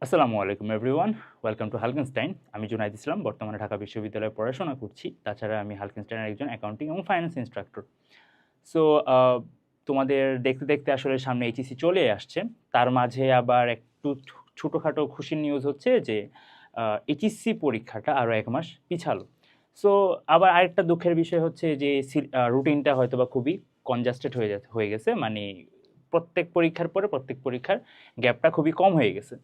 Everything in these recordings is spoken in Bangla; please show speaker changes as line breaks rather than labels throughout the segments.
আসসালামু আলাইকুম এভরিওয়ান, ওয়েলকাম টু হালকেনস্টাইন। আমি জুনাইদ ইসলাম, বর্তমানে ঢাকা বিশ্ববিদ্যালয়ে পড়াশোনা করছি। তাছাড়া আমি হালকেনস্টাইনের একজন অ্যাকাউন্টিং এবং ফাইন্যান্স ইনস্ট্রাক্টর। সো তোমাদের দেখতে দেখতে আসলে সামনে এইচএসসি চলে আসছে। তার মাঝে আবার একটু ছোটোখাটো খুশির নিউজ হচ্ছে যে এইচএসসি পরীক্ষাটা আরও 1 মাস পিছালো। সো আবার আরেকটা দুঃখের বিষয় হচ্ছে যে রুটিনটা হয়তো বা খুবই কনজাস্টেড হয়ে গেছে, মানে প্রত্যেক পরীক্ষার পরে প্রত্যেক পরীক্ষার গ্যাপটা খুবই কম হয়ে গেছে।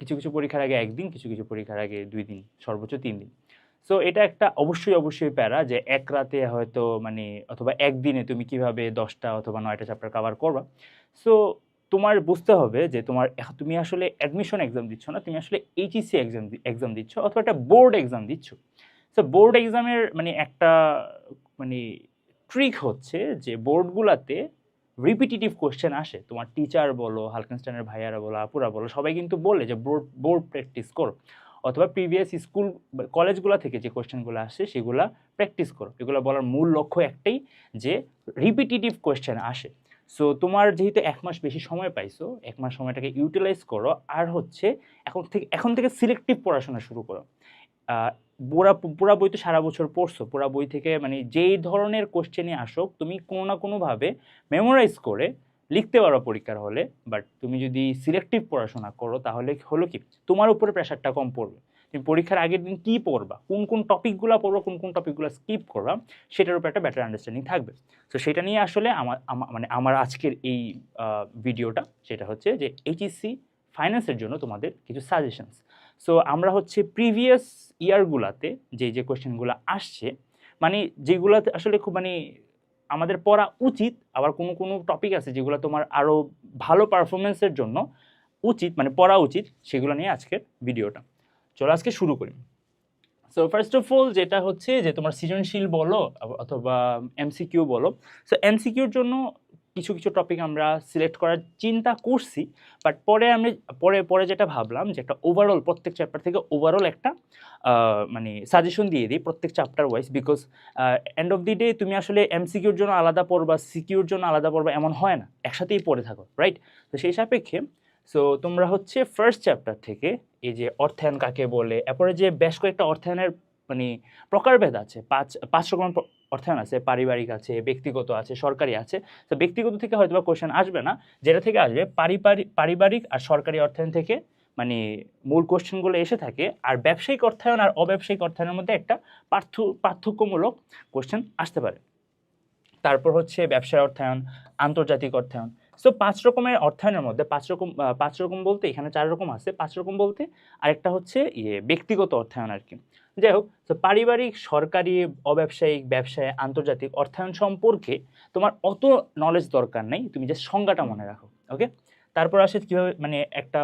কিছু কিছু পরীক্ষার আগে 1 দিন, কিছু কিছু পরীক্ষার আগে 2 দিন, সর্বোচ্চ 3 দিন। সো এটা একটা অবশ্যই প্যারা যে এক রাতে হয়তো মানে অথবা একদিনে তুমি কিভাবে 10টা অথবা 9টা চ্যাপ্টার কভার করবা। সো তোমার বুঝতে হবে যে তুমি আসলে অ্যাডমিশন এক্সাম দিচ্ছ না, তুমি আসলে এইচএসসি এক্সাম দিচ্ছ অথবা একটা বোর্ড এক্সাম দিচ্ছ। সো বোর্ড এক্সামের মানে একটা মানে ট্রিক হচ্ছে যে বোর্ডগুলাতে রিপিটিটিভ কোয়েশ্চেন আসে। তোমার টিচার বলো, হালকেনস্টাইনের ভাইয়ারা বলো, আপুরা বলো, সবাই কিন্তু বলে যে বোর্ড প্র্যাকটিস করো অথবা প্রিভিয়াস স্কুল কলেজগুলো থেকে যে কোয়েশ্চেনগুলো আসে সেগুলা প্র্যাকটিস করো। এগুলো বলার মূল লক্ষ্য একটাই, যে রিপিটিটিভ কোয়েশ্চেন আসে। সো তোমার যেহেতু 1 মাস বেশি সময় পাইছো, 1 মাস সময়টাকে ইউটিলাইজ করো। আর হচ্ছে এখন থেকে সিলেক্টিভ পড়াশোনা শুরু করো। পুরা বই তো সারা বছর পড়ছো, পুরা বই থেকে মানে যেই ধরনের কোশ্চেনই আসুক তুমি কোনো না কোনোভাবে মেমোরাইজ করে লিখতে পারো পরীক্ষার হলে। বাট তুমি যদি সিলেক্টিভ পড়াশোনা করো তাহলে হলো কি, তোমার উপরে প্রেশারটা কম পড়বে। তুমি পরীক্ষার আগের দিন কী পড়বা, কোন কোন টপিকগুলো পড়বা, কোন কোন টপিকগুলো স্কিপ করবা, সেটার উপর একটা বেটার আন্ডারস্ট্যান্ডিং থাকবে। তো সেটা নিয়ে আসলে আমার আজকের এই ভিডিওটা, সেটা হচ্ছে যে এইচএসসি ফাইন্যান্সের জন্য তোমাদের কিছু সাজেশনস। সো আমরা হচ্ছে প্রিভিয়াস ইয়ারগুলাতে যে কোয়েশ্চেনগুলো আসছে, মানে যেগুলোতে আসলে খুব মানে আমাদের পড়া উচিত, আবার কোনো কোনো টপিক আছে যেগুলো তোমার আরও ভালো পারফরমেন্সের জন্য উচিত, মানে পড়া উচিত, সেগুলো নিয়ে আজকের ভিডিওটা। চলো আজকে শুরু করি। সো ফার্স্ট অফ অল যেটা হচ্ছে যে তোমার সৃজনশীল বলো অথবা এমসিকিউ বলো। সো এমসিকিউর জন্য কিছু কিছু টপিক আমরা সিলেক্ট করার চিন্তা করছি, বাট পরে যেটা ভাবলাম যে একটা ওভারঅল প্রত্যেক চ্যাপ্টার থেকে ওভারঅল একটা মানে সাজেশন দিয়ে দিই প্রত্যেক chapter wise. Because end of the day তুমি আসলে এমসিকিউর জন্য আলাদা পড়বা, সিকিউর জন্য আলাদা পড়বা, এমন হয় না, একসাথেই পড়ে থাকো, রাইট? তো সেই সাপেক্ষে সো তোমরা হচ্ছে ফার্স্ট চ্যাপ্টার থেকে এই যে অর্থায়ন কাকে বলে, এরপরে যে বেশ কয়েকটা অর্থায়নের মানে প্রকারভেদ আছে, পাঁচ রকম অর্থায়ন আছে, পারিবারিক আছে, ব্যক্তিগত আছে, সরকারি আছে। তো ব্যক্তিগত থেকে হয়তো বা কোয়েশ্চেন আসবে না, যেটা থেকে আসবে পারিবারিক আর সরকারি অর্থায়ন থেকে মানে মূল কোশ্চেনগুলো এসে থাকে। আর ব্যবসায়িক অর্থায়ন আর অব্যবসায়িক অর্থায়নের মধ্যে একটা পার্থক্যমূলক কোশ্চেন আসতে পারে। তারপর হচ্ছে ব্যবসায় অর্থায়ন, আন্তর্জাতিক অর্থায়ন। সো 5 রকমের অর্থায়নের মধ্যে 5 রকম বলতে এখানে 4 রকম আছে। 5 রকম বলতে আরেকটা হচ্ছে ব্যক্তিগত অর্থায়ন আর কি। যাই হোক, তো পারিবারিক, সরকারি, অব্যবসায়িক, ব্যবসায়, আন্তর্জাতিক অর্থায়ন সম্পর্কে তোমার অত নলেজ দরকার নেই, তুমি জাস্ট সংজ্ঞাটা মনে রাখো, ওকে? তারপর আসে কীভাবে মানে একটা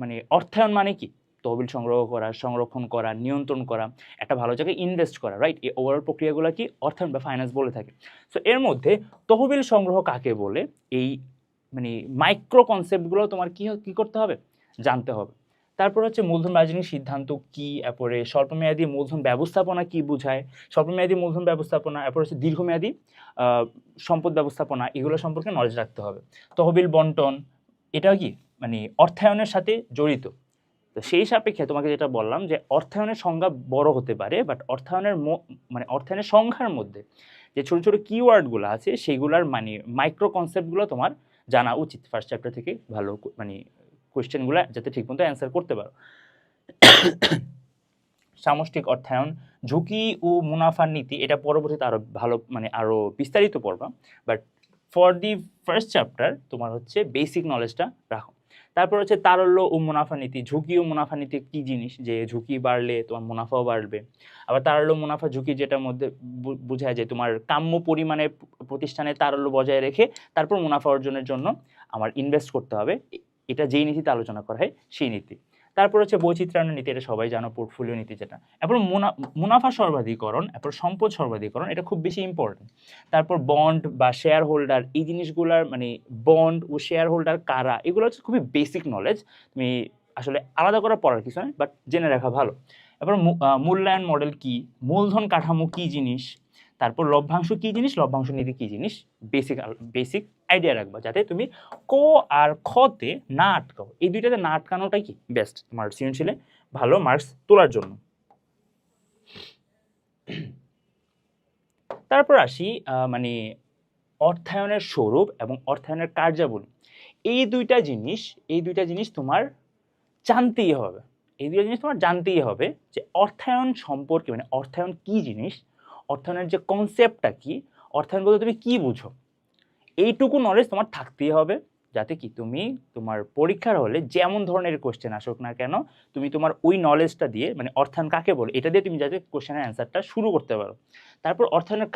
মানে অর্থায়ন মানে কি, তহবিল সংগ্রহ করা, সংরক্ষণ করা, নিয়ন্ত্রণ করা, একটা ভালো জায়গায় ইনভেস্ট করা, রাইট? এই ওভারঅল প্রক্রিয়াগুলো কি অর্থায়ন বা ফাইন্যান্স বলে থাকে। সো এর মধ্যে তহবিল সংগ্রহ কাকে বলে, এই মানে মাইক্রো কনসেপ্টগুলো তোমার কি করতে হবে, জানতে হবে। তারপর হচ্ছে মূলধন বাজেটিং সিদ্ধান্ত কি, এরপরে স্বল্পমেয়াদী মূলধন ব্যবস্থাপনা কি বোঝায়, স্বল্পমেয়াদী মূলধন ব্যবস্থাপনা, এরপর হচ্ছে দীর্ঘমেয়াদী সম্পদ ব্যবস্থাপনা, এগুলো সম্পর্কে নলেজ রাখতে হবে। তহবিল বন্টন, এটাও কি মানে অর্থায়নের সাথে জড়িত। তো সেই সাপেক্ষে তোমাকে যেটা বললাম যে অর্থায়নের সংজ্ঞা বড় হতে পারে, বাট অর্থায়নের সংখ্যার মধ্যে যে ছোটো ছোটো কিওয়ার্ডগুলো আছে সেগুলোর মানে মাইক্রো কনসেপ্টগুলো তোমার জানা উচিত ফার্স্ট চ্যাপ্টার থেকে, ভালো মানে কোয়েশ্চেনগুলো যাতে ঠিকমতো অ্যান্সার করতে পারো। সামষ্টিক অর্থায়ন, ঝুঁকি ও মুনাফার নীতি, এটা পরবর্তীতে আরও ভালো মানে আরও বিস্তারিত পড়বা, but for the first chapter তোমার হচ্ছে বেসিক নলেজটা রাখো। তারপর হচ্ছে তারল্য ও মুনাফা নীতি। ঝুঁকি ও মুনাফা নীতি কী জিনিস, যে ঝুঁকি বাড়লে তোমার মুনাফাও বাড়বে। আবার তারল্য মুনাফা ঝুঁকি যেটার মধ্যে বোঝায় যে তোমার কাম্য পরিমাণে প্রতিষ্ঠানে তারল্য বজায় রেখে তারপর মুনাফা অর্জনের জন্য আমার ইনভেস্ট করতে হবে, এটা যেই নীতিতে আলোচনা করা হয় সেই নীতি। তারপর হচ্ছে বৈচিত্র্যায়ন নীতি, এটা সবাই জানো, পোর্টফোলিও নীতি যেটা। এরপর মুনাফা সর্বাধিকরণ, এরপর সম্পদ সর্বাধিকরণ, এটা খুব বেশি ইম্পর্টেন্ট। তারপর বন্ড বা শেয়ার হোল্ডার, এই জিনিসগুলার মানে বন্ড ও শেয়ার হোল্ডার কারা, এগুলো হচ্ছে খুবই বেসিক নলেজ, তুমি আসলে আলাদা করে পড়ার কিছু নয়, বাট জেনে রাখা ভালো। এরপর মূল্যায়ন মডেল কি, মূলধন কাঠামো কি জিনিস, তারপর লভ্যাংশ কি জিনিস, লভ্যাংশ নীতি কি জিনিস, বেসিক আইডিয়া রাখবা, যাতে তুমি ক আর খতে না আটকাও। এই দুইটাতে না আটকানোটাই কি বেস্ট তোমার সৃজনশীলে ভালো মার্কস তোলার জন্য। তারপর আসি মানে অর্থায়নের স্বরূপ এবং অর্থায়নের কার্যাবলী। এই দুইটা জিনিস তোমার জানতেই হবে। এই দুইটা জিনিস তোমার জানতেই হবে যে অর্থায়ন সম্পর্কে, মানে অর্থায়ন কি জিনিস, অর্থায়নের যে কনসেপ্টটা কি, অর্থায়ন বলতে তুমি কি বুঝো, এইটুকু নলেজ তোমার থাকতেই হবে, যাতে কি তুমি তোমার পরীক্ষার হলে যেমন ধরনের কোশ্চেন আসুক না কেন, তুমি তোমার ওই নলেজটা দিয়ে, মানে অর্থায়ন কাকে বলে এটা দিয়ে তুমি যাতে কোশ্চেনের অ্যান্সারটা শুরু করতে পারো। তারপর অর্থায়নের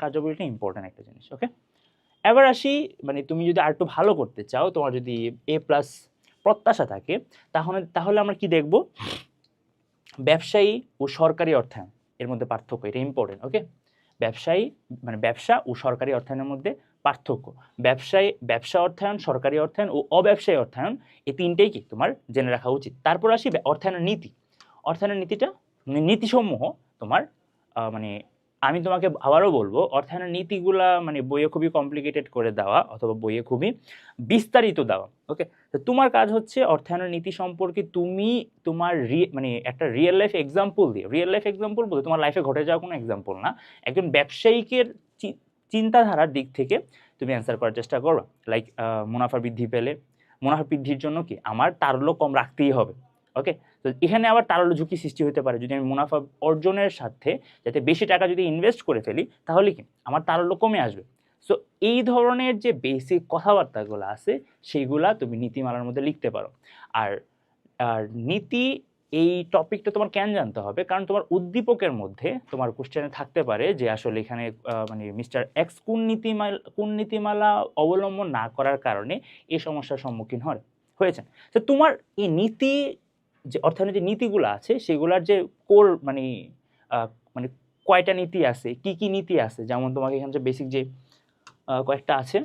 কার্যাবলীটা ইম্পর্টেন্ট একটা জিনিস। ওকে, এবার আসি, মানে তুমি যদি আর একটু ভালো করতে চাও, তোমার যদি A+ প্রত্যাশা থাকে, তাহলে আমরা কি দেখব, ব্যবসায়ী ও সরকারি অর্থায়ন এর মধ্যে পার্থক্য, এটা ইম্পর্টেন্ট। ওকে, ব্যবসা ও সরকারি অর্থায়নের মধ্যে পার্থক্য, ব্যবসা অর্থায়ন, সরকারি অর্থায়ন ও অব্যবসায়ী অর্থায়ন, এই তিনটেই কি তোমার জেনে রাখা উচিত। তারপর আসি অর্থায়নের নীতিসমূহ তোমার মানে আমি তোমাকে আবারও বলবো, অর্থায়নের নীতিগুলা মানে বইয়ে খুবই কমপ্লিকেটেড করে দেওয়া অথবা বইয়ে খুবই বিস্তারিত দেওয়া। ওকে, তো তোমার কাজ হচ্ছে অর্থায়নের নীতি সম্পর্কে তুমি তোমার মানে একটা রিয়েল লাইফ এক্সাম্পল দিয়ে, রিয়েল লাইফ এক্সাম্পল বলতে তোমার লাইফে ঘটে যাওয়া কোনো এক্সাম্পল না, একজন ব্যবসায়িকের চিন্তাধারার দিক থেকে তুমি অ্যান্সার করার চেষ্টা করো। লাইক মুনাফা বৃদ্ধির জন্য কি আমার তারল্য কম রাখতেই হবে। ওকে, তো এখানে আবার তারল্য ঝুঁকি সৃষ্টি হতে পারে, যদি আমি মুনাফা অর্জনের সাথে যাতে বেশি টাকা যদি ইনভেস্ট করে ফেলি, তাহলে কি আমার তারল্য কমে আসবে। সো এই ধরনের যে বেসিক কথাবার্তাগুলো আছে সেইগুলা তুমি নীতিমালার মধ্যে লিখতে পারো। আর আর নীতি এই টপিকটা তোমার কেন জানতে হবে, কারণ তোমার উদ্দীপকের মধ্যে তোমার কোশ্চেনে থাকতে পারে যে আসলে এখানে মানে মিস্টার এক্স কোন নীতিমালা অবলম্বন না করার কারণে এই সমস্যার সম্মুখীন হয়েছেন। তো তোমার এই নীতি, যে অর্থনীতির নীতিগুলো আছে সেগুলার যে কোর মানে মানে কয়টা নীতি আছে, কি কি নীতি আছে, যেমন তোমাকে এখানে যে বেসিক যে কয়েকটা আছে,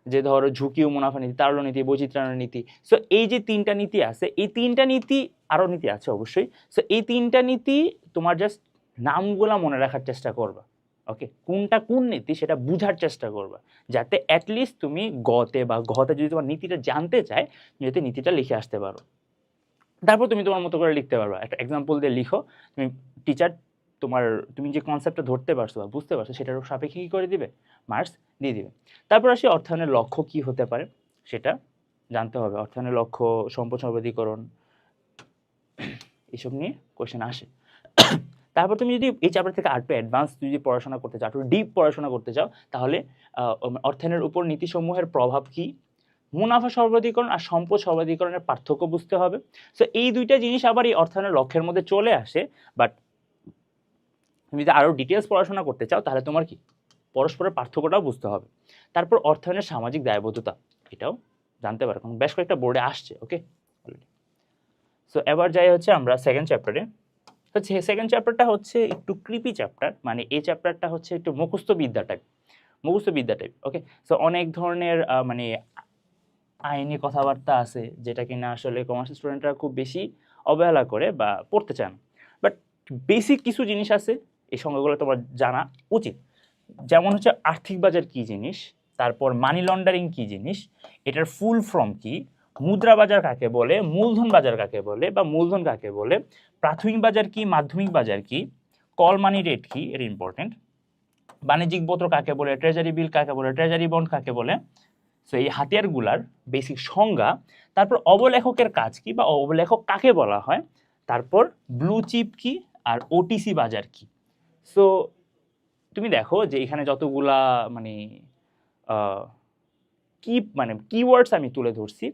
যে ধরো ঝুঁকি ও মুনাফা নীতি, তারল্য নীতি, বৈচিত্র্যায়ন নীতি। সো এই যে তিনটা নীতি আছে, এই তিনটা নীতি, আরও নীতি আছে অবশ্যই, সো এই তিনটা নীতি তোমার জাস্ট নামগুলা মনে রাখার চেষ্টা করবা। ওকে, কোনটা কোন নীতি সেটা বুঝার চেষ্টা করবা, যাতে অ্যাটলিস্ট তুমি ঘতে যদি তোমার নীতিটা জানতে চায়, যাতে নীতিটা লিখে আসতে পারো। তারপর তুমি তোমার মতো করে লিখতে পারবা, একটা এক্সাম্পল দিয়ে লিখো, তুমি টিচার তুমি যে কনসেপ্টটা ধরতে পারছো বা বুঝতে পারছো সেটার সাপেক্ষে কী করে দিবে, মার্কস দিয়ে দিবে। তারপর আসি অর্থায়নের লক্ষ্য কি হতে পারে সেটা জানতে হবে। অর্থায়নের লক্ষ্য, সম্পদ সর্বাধিকরণ, এসব নিয়ে কোশ্চেন আসে। তারপর তুমি যদি এই চ্যাপ্টার থেকে আরেকটু অ্যাডভান্স যদি পড়াশোনা করতে চাও, একটু ডিপ পড়াশোনা করতে চাও, তাহলে অর্থায়নের উপর নীতিসমূহের প্রভাব কি, মুনাফা সর্বাধিকরণ আর সম্পদ সর্বাধিকরণের পার্থক্য বুঝতে হবে। সো এই দুইটা জিনিস আবার এই অর্থায়নের লক্ষ্যের মধ্যে চলে আসে, বাট তুমি যদি আরও ডিটেলস পড়াশোনা করতে চাও তাহলে তোমার কি পরস্পরের পার্থক্যটাও বুঝতে হবে। তারপর অর্থায়নের সামাজিক দায়বদ্ধতা, এটাও জানতে পারো, কারণ বেশ কয়েকটা বোর্ডে আসছে। ওকে, সো এবার যাই হচ্ছে আমরা সেকেন্ড চ্যাপ্টারে। হচ্ছে সেকেন্ড চ্যাপ্টারটা হচ্ছে একটু ক্রিপি চ্যাপ্টার, মানে এই চ্যাপ্টারটা হচ্ছে একটু মুখস্থ বিদ্যা টাইপ। ওকে, সো অনেক ধরনের মানে আইনি কথাবার্তা আছে যেটা কিনা আসলে কমার্স স্টুডেন্টরা খুব বেশি অবহেলা করে বা পড়তে চান, বাট বেসিক কিছু জিনিস আছে এই সংজ্ঞাগুলো তোমার জানা উচিত। যেমন হচ্ছে আর্থিক বাজার কি জিনিস, তারপর মানি লন্ডারিং কি জিনিস, এটার ফুল ফর্ম কি, মুদ্রা বাজার কাকে বলে, মূলধন বাজার কাকে বলে বা মূলধন কাকে বলে, প্রাথমিক বাজার কি, মাধ্যমিক বাজার কি, কল মানি রেট কি, এটা ইম্পর্টেন্ট, বাণিজ্যিক পত্র কাকে বলে, ট্রেজারি বিল কাকে বলে, ট্রেজারি বন্ড কাকে বলে। সো এই হাতিয়ারগুলার বেসিক সংজ্ঞা, তারপর অবলেখকের কাজ কি বা অবলেখক কাকে বলা হয়, তারপর ব্লু চিপ কি আর ওটিসি বাজার কি। সো তুমি দেখো যে এখানে যতগুলা মানে কিওয়ার্ডস আমি তুলে ধরছি,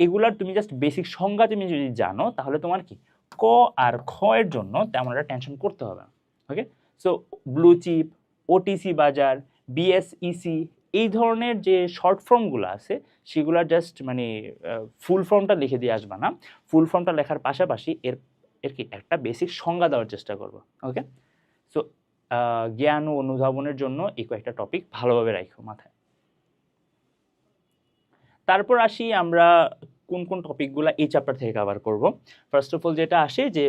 এগুলার তুমি জাস্ট বেসিক সংজ্ঞা তুমি যদি জানো তাহলে তোমার কি ক আর খ এর জন্য তেমন একটা টেনশন করতে হবে না। ওকে, সো ব্লু চিপ, ওটিসি বাজার, বিএসইসি, এই ধরনের যে শর্ট ফর্মগুলো আছে সেগুলোর জাস্ট মানে ফুল ফর্মটা লিখে দিয়ে আসবা না, ফুল ফর্মটা লেখার পাশাপাশি এর কি একটা বেসিক সংজ্ঞা দেওয়ার চেষ্টা করবো। ওকে, সো জ্ঞান ও অনুধাবনের জন্য এই কয়েকটা টপিক ভালোভাবে রাখো মাথায়। তারপর আসি আমরা কোন কোন টপিকগুলো এই চ্যাপ্টার থেকে কভার করব। ফার্স্ট অফ অল যেটা আসে যে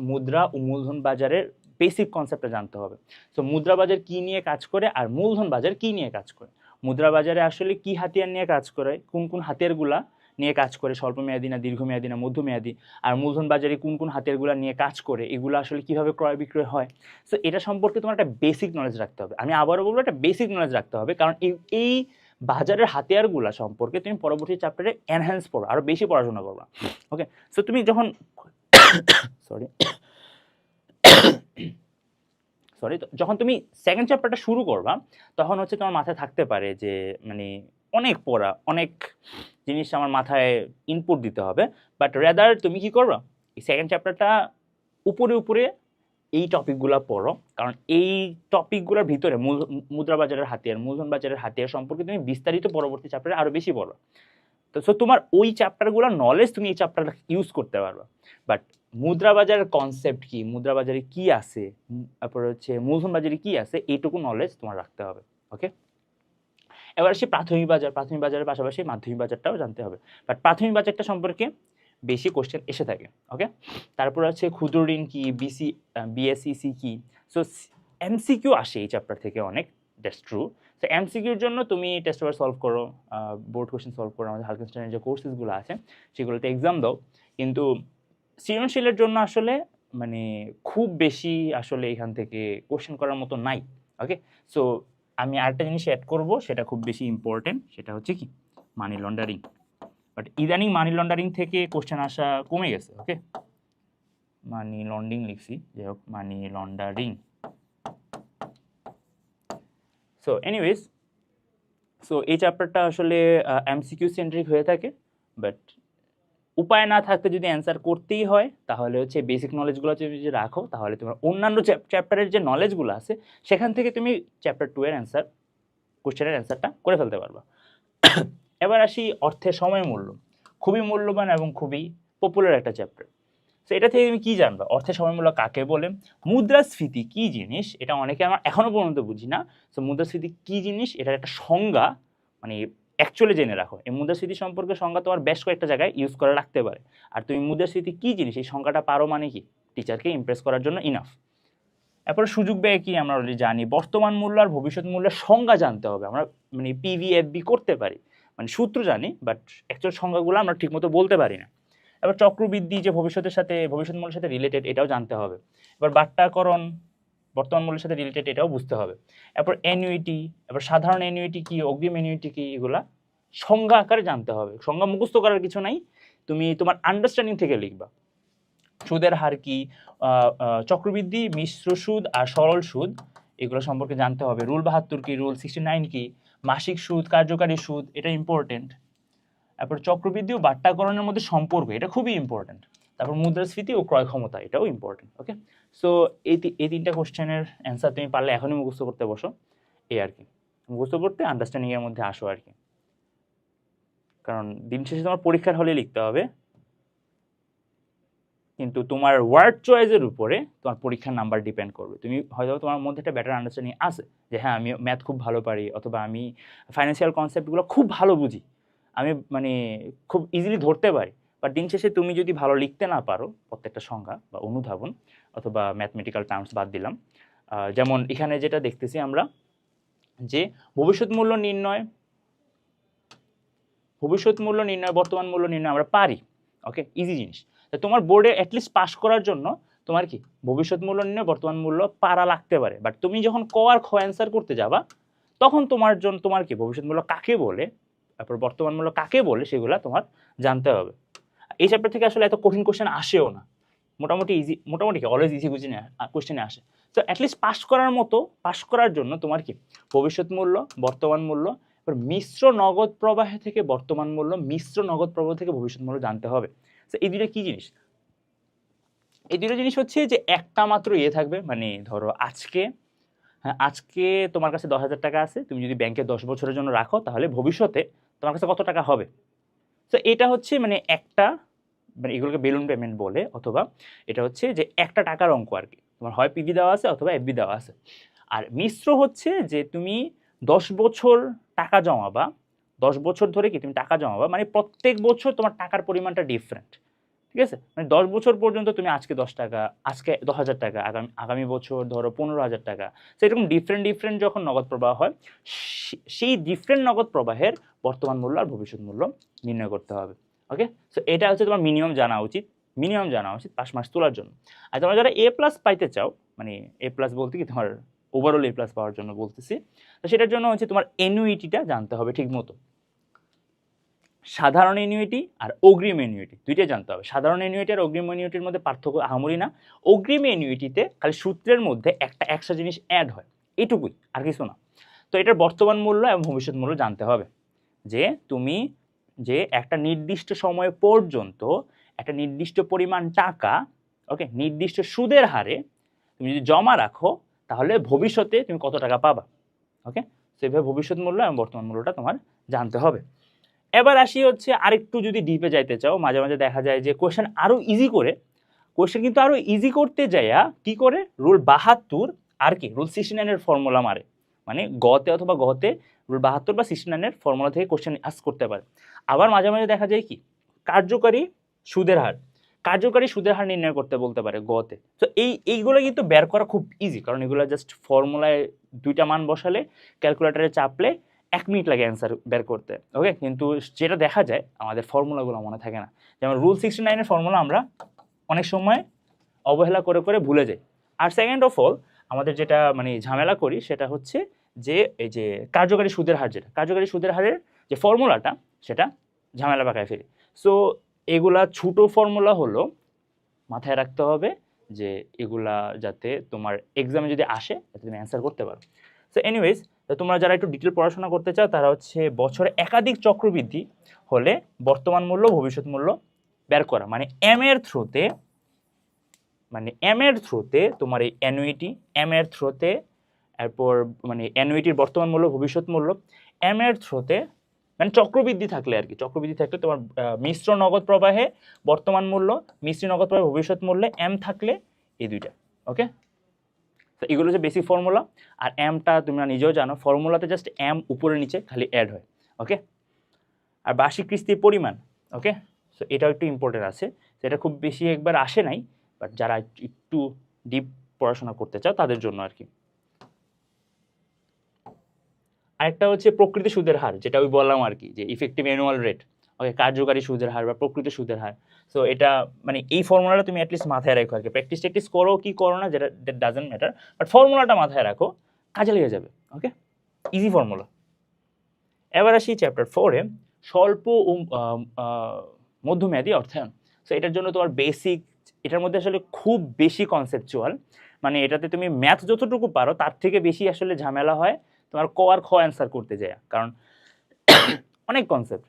মুদ্রা ও মূলধন বাজারের বেসিক কনসেপ্টটা জানতে হবে। সো মুদ্রা বাজার কী নিয়ে কাজ করে আর মূলধন বাজার কী নিয়ে কাজ করে, মুদ্রা বাজারে আসলে কি হাতিয়ার নিয়ে কাজ করে, কোন কোন হাতিয়ারগুলা নিয়ে কাজ করে, স্বল্পমেয়াদী না দীর্ঘমেয়াদী না মধ্যমেয়াদী, আর মূলধন বাজারে কোন কোন হাতিয়ারগুলো নিয়ে কাজ করে, এগুলো আসলে কিভাবে ক্রয় বিক্রয় হয়। সো এটা সম্পর্কে তোমার একটা বেসিক নলেজ রাখতে হবে। আমি আবারও বলবো একটা বেসিক নলেজ রাখতে হবে, কারণ এই বাজারের হাতিয়ারগুলো সম্পর্কে তুমি পরবর্তী চ্যাপ্টারে এনহ্যান্স পড়ো, আরও বেশি পড়াশোনা করবা। ওকে, সো তুমি যখন যখন তুমি সেকেন্ড চ্যাপ্টারটা শুরু করবা, তখন হচ্ছে তোমার মাথায় থাকতে পারে যে মানে অনেক পড়া, অনেক জিনিস আমার মাথায় ইনপুট দিতে হবে, বাট রেদার তুমি কি করবা, এই সেকেন্ড চ্যাপ্টারটা উপরে উপরে এই টপিকগুলো পড়ো, কারণ এই টপিকগুলোর ভিতরে মুদ্রা বাজারের হাতিয়ার, মূলধন বাজারের হাতিয়ার সম্পর্কে তুমি বিস্তারিত পরবর্তী চ্যাপ্টারে আরও বেশি পড়ো। তো সো তোমার ওই চ্যাপ্টারগুলোর নলেজ তুমি এই চ্যাপ্টারটা ইউজ করতে পারবা। বাট মুদ্রা বাজারের কনসেপ্ট কি, মুদ্রা বাজারে কি আছে, তারপরে হচ্ছে মূলধন বাজারে কি আছে, এইটুকু নলেজ তোমার রাখতে হবে। ওকে, এবার আসি প্রাথমিক বাজার। প্রাথমিক বাজারের পাশাপাশি মাধ্যমিক বাজারটাও জানতে হবে, বাট প্রাথমিক বাজারটা সম্পর্কে বেশি কোশ্চেন এসে থাকে। ওকে, তারপর আছে ক্ষুদ্র ঋণ কি, বিএসইসি কি। সো এমসিকিউ আসে এই চ্যাপ্টার থেকে অনেক, দ্যাটস ট্রু। তো এমসিকিউর জন্য তুমি টেস্ট পেপার সলভ করো, বোর্ড কোশ্চেন সলভ করো, আমাদের হালকেনস্টাইনের যে কোর্সেসগুলো আছে সেগুলোতে এক্সাম দাও, কিন্তু সৃজনশীলের জন্য আসলে মানে খুব বেশি আসলে এখান থেকে কোশ্চেন করার মতো নাই। ওকে, সো আমি আরেকটা জিনিস অ্যাড করব, সেটা খুব বেশি ইম্পর্টেন্ট, সেটা হচ্ছে কি মানি লন্ডারিং। বাট ইদানিং মানি লন্ডারিং থেকে কোশ্চেন আসা কমে গেছে। ওকে, মানি লন্ডারিং লিখছি, যাই হোক, money laundering. So anyways, so এই চ্যাপ্টারটা আসলে এমসিকিউ সেন্ট্রিক হয়ে থাকে, বাট উপায় না থাকতে যদি অ্যান্সার করতেই হয় তাহলে হচ্ছে বেসিক নলেজগুলো যদি রাখো, তাহলে তোমার অন্যান্য চ্যাপ্টারের যে নলেজগুলো আছে সেখান থেকে তুমি চ্যাপ্টার 2 এর অ্যান্সার, কোশ্চেনের অ্যান্সারটা করে ফেলতে পারবা। এবার আসি অর্থের সময় মূল্য, খুবই মূল্যবান এবং খুবই পপুলার একটা চ্যাপ্টার। সো এটা থেকে তুমি কী জানবা, অর্থের সময় মূল্য কাকে বলে, মুদ্রাস্ফীতি কী জিনিস, এটা অনেকে আমার এখনও পর্যন্ত বুঝি না। সো মুদ্রাস্ফীতি কী জিনিস, এটার একটা সংজ্ঞা মানে অ্যাকচুয়ালি জেনে রাখো। এই মুদ্রাস্ফীতি সম্পর্কে সংজ্ঞা তোমার বেশ কয়েকটা জায়গায় ইউজ করে রাখতে পারে, আর তুমি মুদ্রাস্ফীতি কী জিনিস এই সংজ্ঞাটা পারো মানে কি টিচারকে ইমপ্রেস করার জন্য ইনাফ। এরপরে সুযোগ ব্যয় কি আমরা অলরেডি জানি, বর্তমান মূল্য আর ভবিষ্যৎ মূল্যের সংজ্ঞা জানতে হবে। আমরা মানে পিভিএফবি করতে পারি, মানে সূত্র জানি, বাট অ্যাকচুয়াল সংজ্ঞাগুলো আমরা ঠিকমতো বলতে পারি না। এবার চক্রবৃদ্ধি যে ভবিষ্যৎ মূল্যের সাথে রিলেটেড, এটাও জানতে হবে। এবার বাট্টাকরণ বর্তমান মূল্যের সাথে রিলেটেড, এটাও বুঝতে হবে। এরপর অ্যানুইটি, এবার সাধারণ অ্যানুইটি কি, অগ্রিম অ্যানুইটি কি, এগুলা সংজ্ঞা আকারে জানতে হবে। সংজ্ঞা মুখস্থ করার কিছু নাই, তুমি তোমার আন্ডারস্ট্যান্ডিং থেকে লিখবা। সুদের হার কি, চক্রবৃদ্ধি, মিশ্র সুদ আর সরল সুদ, এগুলো সম্পর্কে জানতে হবে। রুল 72 কি, রুল 69 কি, মাসিক সুদ, কার্যকারী সুদ, এটা ইম্পর্টেন্ট। তারপর চক্রবৃদ্ধি ও বাট্টাকরণের মধ্যে সম্পর্ক, এটা খুবই ইম্পর্টেন্ট। তারপর মুদ্রাস্ফীতি ও ক্রয় ক্ষমতা, এটাও ইম্পর্টেন্ট। ওকে, সো এই তিনটা কোশ্চেনের অ্যান্সার তুমি পারলে এখনই মুখস্থ করতে বসো, এই আর কি। মুখস্থ করতে আন্ডারস্ট্যান্ডিংয়ের মধ্যে আসো আর কি, কারণ দিন শেষে তোমার পরীক্ষার হলে লিখতে হবে, কিন্তু তোমার ওয়ার্ড চয়েসের উপরে তোমার পরীক্ষার নাম্বার ডিপেন্ড করবে। তুমি হয়তো তোমার মধ্যে একটা বেটার আন্ডারস্ট্যান্ডিং আছে যে হ্যাঁ আমি ম্যাথ খুব ভালো পারি, অথবা আমি ফাইন্যান্সিয়াল কনসেপ্টগুলো খুব ভালো বুঝি, আমি মানে খুব ইজিলি ধরতে পারি। বাট দিন শেষে তুমি যদি ভালো লিখতে না পারো প্রত্যেকটা সংজ্ঞা বা অনুধাবন অথবা ম্যাথমেটিক্যাল টার্মস বাদ দিলাম, যেমন এখানে যেটা দেখতেছি আমরা যে ভবিষ্যৎ মূল্য নির্ণয়, বর্তমান মূল্য নির্ণয় আমরা পারি। ওকে, ইজি জিনিস। তোমার বোর্ডে অ্যাটলিস্ট পাস করার জন্য তোমার কি ভবিষ্যৎ মূল্য নির্ণয়, বর্তমান মূল্য পারা লাগতে পারে। বাট তুমি যখন ক আর খ অ্যান্সার করতে যাবা, তখন তোমার কি ভবিষ্যৎ মূল্য কাকে বলে, তারপর বর্তমান মূল্য কাকে বলে, সেগুলো তোমার জানতে হবে। এই চ্যাপ্টার থেকে আসলে এত কঠিন কোশ্চেন আসেও না, মোটামুটি অলওয়েজ ইজি কোশ্চেনে আসে। তো অ্যাটলিস্ট পাস করার জন্য তোমার কি ভবিষ্যৎ মূল্য, বর্তমান মূল্য, মিশ্র নগদ প্রবাহ থেকে বর্তমান মূল্য, মিশ্র নগদ প্রবাহ থেকে ভবিষ্যৎ মূল্য জানতে হবে। তো এই দুটো কি জিনিস, এই দুটো জিনিস হচ্ছে যে একটা মাত্র থাকবে, মানে ধরো আজকে তোমার কাছে 10,000 টাকা আছে, তুমি যদি ব্যাংকে 10 বছরের জন্য রাখো, তাহলে ভবিষ্যতে তোমার কাছে কত টাকা হবে। তো এটা হচ্ছে মানে একটা, মানে এগুলোকে বেলুন পেমেন্ট বলে, অথবা এটা হচ্ছে যে একটা টাকার অঙ্ক আর কি, তোমার হয় পিভি দেওয়া আছে অথবা এফবি দেওয়া আছে। আর মিশ্র হচ্ছে যে তুমি 10 বছর টাকা জমাবা, 10 বছর ধরে কি তুমি টাকা জমাবা, মানে প্রত্যেক বছর তোমার টাকার পরিমাণটা ডিফারেন্ট, ঠিক ঠিক আছে, মানে 10 বছর পর্যন্ত তুমি আজকে 10 টাকা, আজকে 10,000 টাকা, আগামী বছর ধরো 15,000 টাকা। তো এরকম ডিফারেন্ট যখন নগদ প্রবাহ হয়, সেই ডিফারেন্ট নগদ প্রবাহের বর্তমান মূল্য আর ভবিষ্যৎ মূল্য নির্ণয় করতে হবে। ওকে, সো এটা হচ্ছে তোমার মিনিমাম জানা উচিত 5 মাস তোলার জন্য। আর তোমরা যারা A+ পাইতে চাও, মানে A+ বলতে কি তোমার ওভারঅল A+ পাওয়ার জন্য বলতেছি, তো সেটার জন্য হচ্ছে তোমার অ্যানুইটিটা জানতে হবে ঠিক মতো। সাধারণ অ্যানুইটি আর অগ্রিম অ্যানুইটি দুইটাই জানতে হবে। সাধারণ অ্যানুইটি আর অগ্রিম অ্যানুইটির মধ্যে পার্থক্য আহামরি না। অগ্রিম অ্যানুইটিতে খালি সূত্রের মধ্যে একটা এক্সট্রা জিনিস অ্যাড হয়, এটুকুই, আর কিছু না। তো এটার বর্তমান মূল্য এবং ভবিষ্যৎ মূল্য জানতে হবে, যে তুমি যে একটা নির্দিষ্ট সময় পর্যন্ত একটা নির্দিষ্ট পরিমাণ টাকা, ওকে, নির্দিষ্ট সুদের হারে তুমি যদি জমা রাখো, তাহলে ভবিষ্যতে তুমি কত টাকা পাবা। ওকে, সেভাবে ভবিষ্যৎ মূল্য এবং বর্তমান মূল্যটা তোমার জানতে হবে। এবার আসি হচ্ছে আরেকটু যদি ডিপে যাইতে চাও, মাঝে মাঝে দেখা যায় যে কোয়েশ্চেন আরও ইজি করে, কোয়েশ্চেন কিন্তু আরও ইজি করতে যাইয়া কি করে, রুল 72 আর কি রুল 69 ফর্মুলা মারে, মানে গতে অথবা গতে রুল 72 বা 69 ফর্মুলা থেকে কোয়েশ্চেন আস করতে পারে। আবার মাঝে মাঝে দেখা যায় কি কার্যকারী সুদের হার নির্ণয় করতে বলতে পারে গতে। তো এইগুলো কিন্তু বের করা খুব ইজি, কারণ এগুলো জাস্ট ফর্মুলায় 2টা মান বসালে, ক্যালকুলেটারে চাপলে 1 মিনিট লাগে অ্যান্সার বের করতে। ওকে, কিন্তু যেটা দেখা যায় আমাদের ফর্মুলাগুলো মনে থাকে না। যেমন রুল 69 ফর্মুলা আমরা অনেক সময় অবহেলা করে করে ভুলে যাই। আর সেকেন্ড অফ অল আমাদের যেটা মানে ঝামেলা করি সেটা হচ্ছে যে এই যে কার্যকারী সুদের হার, কার্যকারী সুদের হারের যে ফর্মুলাটা, সেটা ঝামেলা পাকায় ফেলি। সো এগুলা ছোটো ফর্মুলা হলো, মাথায় রাখতে হবে যে এগুলা যাতে তোমার এক্সামে যদি আসে যাতে তুমি অ্যান্সার করতে পারো। সো এনিওয়েজ, তোমরা যারা একটু ডিটেল পড়াশোনা করতে চাও, তারা হচ্ছে বছরে একাধিক চক্রবৃদ্ধি হলে বর্তমান মূল্য ভবিষ্যৎ মূল্য বের করা, মানে এম এর থ্রুতে তোমার এই অ্যানুইটি, এম এর থ্রুতে, এরপর মানে অ্যানুইটির বর্তমান মূল্য ভবিষ্যৎ মূল্য, এম এর থ্রুতে, মানে চক্রবৃদ্ধি থাকলে আর কি, চক্রবৃদ্ধি থাকলে তোমার মিশ্র নগদ প্রবাহে বর্তমান মূল্য, মিশ্র নগদ প্রবাহে ভবিষ্যৎ মূল্যে এম থাকলে, এই দুইটা। ওকে, তো এগুলো হচ্ছে বেসিক ফর্মুলা। আর এমটা তোমরা নিজেও জানো, ফর্মুলাতে জাস্ট এম উপরে নিচে খালি অ্যাড হয়। ওকে, আর বার্ষিক কিস্তির পরিমাণ, ওকে, সো এটাও একটু ইম্পর্টেন্ট আছে, সেটা খুব বেশি একবার আসে নাই, বাট যারা একটু ডিপ পড়াশোনা করতে চাও তাদের জন্য আর কি। আরেকটা হচ্ছে প্রকৃত সুদের হার, যেটা ওই বললাম আর কি, যে ইফেক্টিভ অ্যানুয়াল রেট। ওকে, কার্যকারী সুদের হার বা প্রকৃত সুদের হার। সো এটা মানে এই ফর্মুলাটা তুমি অ্যাটলিস্ট মাথায় রাখো আর কি, প্র্যাকটিস করো কি করো না, যেটা ডাজেন্ট ম্যাটার, বাট ফর্মুলাটা মাথায় রাখো, কাজে লেগে যাবে। ওকে, ইজি ফর্মুলা। এবার আসি চ্যাপ্টার 4-এ, স্বল্প ও মধ্যমেয়াদী অর্থায়ন। সো এটার জন্য তোমার বেসিক, এটার মধ্যে আসলে খুব বেশি কনসেপচুয়াল, মানে এটাতে তুমি ম্যাথ যতটুকু পারো তার থেকে বেশি আসলে ঝামেলা হয় তোমার ক আর খ অ্যান্সার করতে যায়, কারণ অনেক কনসেপ্ট।